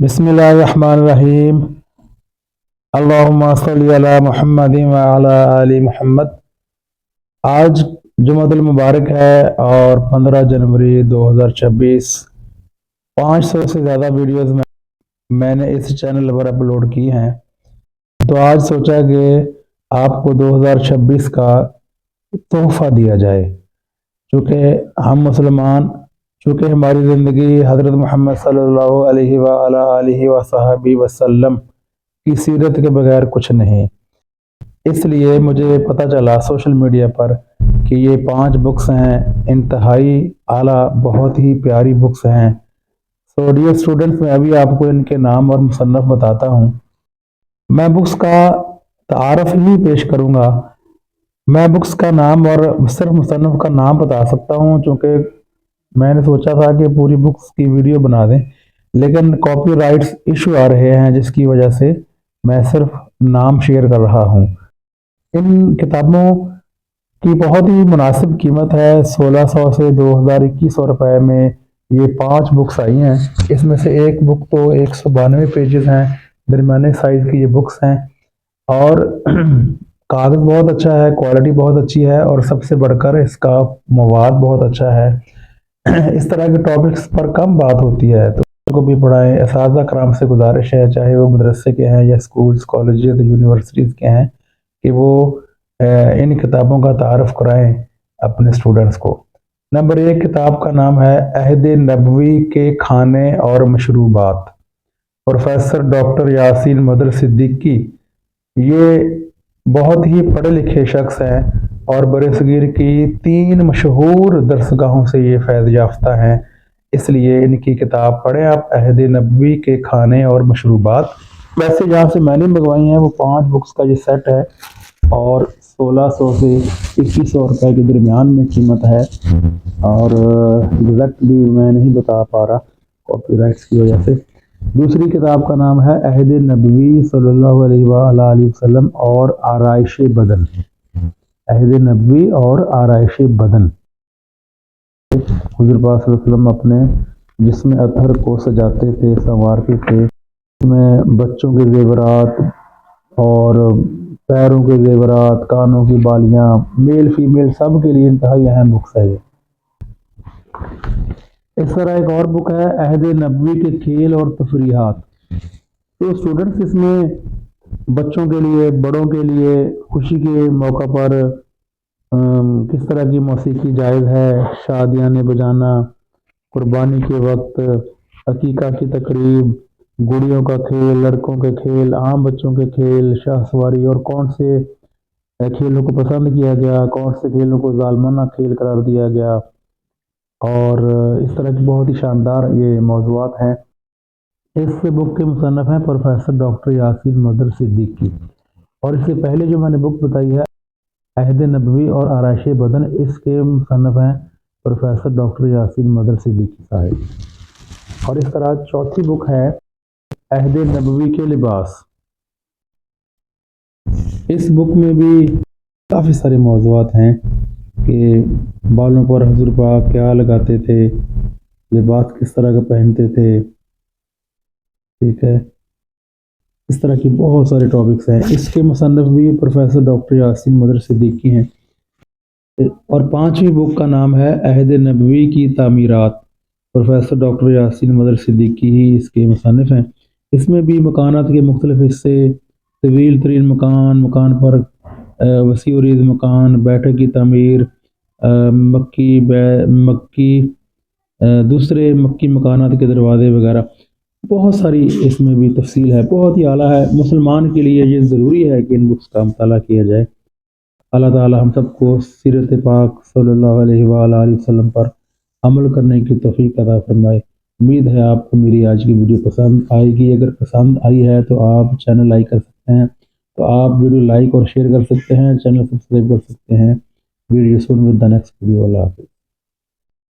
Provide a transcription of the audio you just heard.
बिस्मिल्लाहिर्रहमानिर्रहीम। अल्लाहुम्मा सल्ली अला मुहम्मद व अला आलि मुहम्मद। आज जुमातुल मुबारक है और 15 जनवरी 2026। 500 से ज़्यादा वीडियोस मैंने इस चैनल पर अपलोड की हैं। तो आज सोचा कि आपको 2026 का तोहफ़ा दिया जाए, चूँकि हम मुसलमान, चूँकि हमारी ज़िंदगी हज़रत मोहम्मद सल्लल्लाहु अलैहि व अला आलिहि व सहाबी वसल्लम की सीरत के बगैर कुछ नहीं। इसलिए मुझे पता चला सोशल मीडिया पर कि ये 5 बुक्स हैं, इंतहाई आला, बहुत ही प्यारी बुक्स हैं। सो डियर स्टूडेंट्स, मैं अभी आपको इनके नाम और मुसन्नफ़ बताता हूँ। मैं बुक्स का तारफ़ ही पेश करूँगा। मैं बुक्स का नाम और सिर्फ मुसन्नफ़ का नाम बता सकता हूँ, चूँकि मैंने सोचा था कि पूरी बुक्स की वीडियो बना दें, लेकिन कॉपीराइट्स इशू आ रहे हैं, जिसकी वजह से मैं सिर्फ नाम शेयर कर रहा हूँ। इन किताबों की बहुत ही मुनासिब कीमत है। 1600 से 2000-2100 रुपए में ये 5 बुक्स आई हैं। इसमें से एक बुक तो 192 पेजेस हैं, दरमियाने साइज़ की ये बुक्स हैं और कागज़ बहुत अच्छा है, क्वालिटी बहुत अच्छी है और सबसे बढ़कर इसका मवाद बहुत अच्छा है। इस तरह के टॉपिक्स पर कम बात होती है, तो बच्चों को भी पढ़ाएं। असातिज़ा कराम से गुजारिश है, चाहे वो मदरसे के हैं या स्कूल्स, कॉलेजेस, यूनिवर्सिटीज़ के हैं, कि वो इन किताबों का तारुफ कराएं अपने स्टूडेंट्स को। नंबर 1 किताब का नाम है अहद नबवी के खाने और मशरूबात, प्रोफेसर डॉक्टर यासीन मदर सिद्दीकी। ये बहुत ही पढ़े लिखे शख्स हैं और बरसगीर की 3 मशहूर दरसगाहों से ये फैज़ याफ्ता हैं, इसलिए इनकी किताब पढ़ें आप, अहद नबवी के खाने और मशरूबात। वैसे जहाँ से मैंने मंगवाई हैं वो 5 बुक्स का ये सेट है और 1600 से 2100 रुपये के दरमियान में कीमत है और एग्जैक्ट भी मैं नहीं बता पा रहा कॉपीराइट्स की वजह से। दूसरी किताब का नाम है अहद नबवी सल्लल्लाहु अलैहि वसल्लम और आराइश बदन। अहद नबवी और आराइश बदन। हुज़ूर पाक सल्लल्लाहु अलैहि वसल्लम अपने जिस्म अतहर को सजाते थे, संवारते थे। इसमें बच्चों के ज़ेवरात और पैरों के ज़ेवरात, कानों की बालियाँ, मेल फीमेल सब के लिए इंतहाई अहम बुक्स है ये। इस तरह एक और बुक है अहद नबवी के खेल और तफरीहात। तो स्टूडेंट्स इसमें बच्चों के लिए, बड़ों के लिए खुशी के मौका पर किस तरह की मौसीकी जायज़ है, शादियाने बजाना, कुर्बानी के वक्त, अकीका की तकरीब, गुड़ियों का खेल, लड़कों के खेल, आम बच्चों के खेल, शाहसवारी और कौन से खेलों को पसंद किया गया, कौन से खेलों को ज़ालमाना खेल करार दिया गया, और इस तरह की बहुत ही शानदार ये मौज़ूआत हैं। इस बुक के मुसन्नफ़ हैं प्रोफेसर डॉक्टर यासीन मदर सिद्दीकी, और इससे पहले जो मैंने बुक बताई है अहद नबवी और आराइश बदन, इसके मुसन्नफ़ हैं प्रोफेसर डॉक्टर यासीन मदर सिद्दीकी साहब। और इस तरह चौथी बुक है अहद नबवी के लिबास। इस बुक में भी काफ़ी सारे मौज़ूआत हैं कि बालों पर हुज़ूर पाक क्या लगाते थे, लिबास किस तरह का पहनते थे, ठीक है। इस तरह की बहुत सारे टॉपिक्स हैं। इसके मुसन्निफ़ भी प्रोफेसर डॉक्टर यासीन मदर सिद्दीकी हैं। और 5वीं बुक का नाम है अहद नबवी की तामीरात, प्रोफेसर डॉक्टर यासीन मदर सिद्दीकी ही इसके मुसन्निफ़ हैं। इसमें भी मकानात के मुख्तलिफ़ हिस्से, तवील तरीन मकान, मकान पर वसी उरीज़ मकान, बैठक की तामीर, दूसरे मक्की मकानात के दरवाज़े वगैरह, बहुत सारी इसमें भी तफसील है, बहुत ही आला है। मुसलमान के लिए ये ज़रूरी है कि इन बुक्स का मुताला किया जाए। अल्लाह ताला हम सबको सीरत पाक सल्लल्लाहु अलैहि वसल्लम पर अमल करने की तौफीक अता फरमाए। उम्मीद है आपको मेरी आज की वीडियो पसंद आएगी। अगर पसंद आई है तो आप चैनल लाइक कर सकते हैं, तो आप वीडियो लाइक और शेयर कर सकते हैं, चैनल सब्सक्राइब कर सकते हैं। वीडियो सुन विद द नेक्स्ट वीडियो। अल्लाह हाफ़िज़।